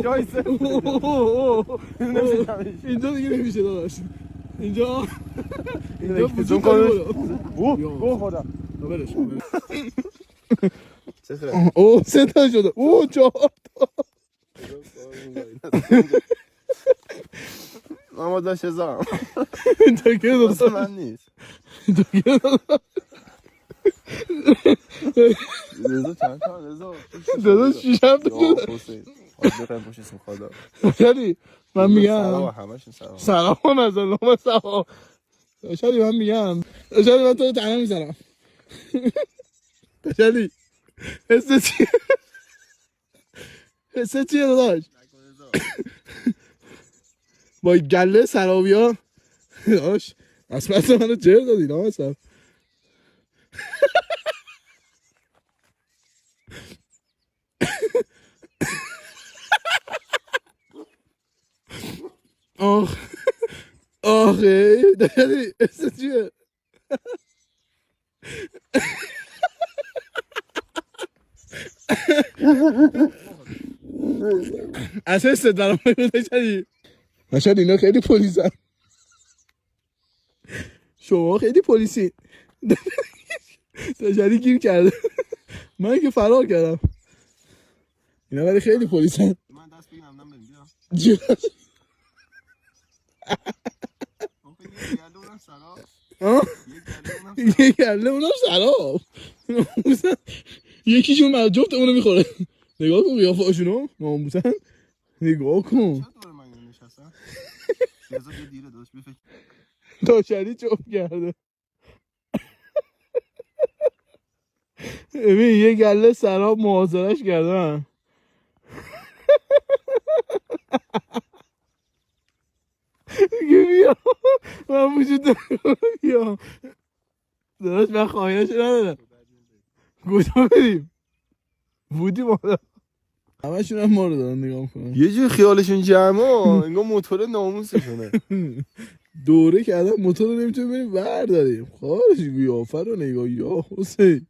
جایسه اینجا دیگه نمیشه داداش. اینجا وجود داره. اوه خدا برش اوه 3 تا شده. اوه 4 تا اما داشت ازام تا که دوست من نیست رضا چند تا رضا داداش 6 تا شده. حسین حاضر باش اسم خدا شدی من میگم همشون سلام از الله سلام. شدی من میگم شدی من تو تنها میزنم. شدی حسه چیه؟ حسه چیه داداش؟ با گله سرابی ها داداش اسمت منو جر دادی نامستم. آخه دادی حسه چیه؟ از حست برام بوده شدی مشهد اینا خیلی پلیسن. شما خیلی پلیسی. شدی گیر کرده من که فرار کردم. اینا ولی خیلی پلیسن. من دست بگیرم نم بریم بیا یه گله اونم سراب. یکیشون من جفت اونو میخوره. نگاه کن قیافه‌هاشونو ناموسن. نگاه کن تا شدی جفت کرده. ببین یه گله سراب محاصرش کردن. بیا من وجود دارم بیا داداش من خواهیش ندارم. کجا بریم؟ بودی مادر همه شون هم ما رو دارن نگاه میکنن. یه جور خیالشون جمعه انگاه موتور ناموسشونه. دوره کردن موتور رو نمیتونیم بریم برداریم. خواهش قیافه رو نگاه یا حسین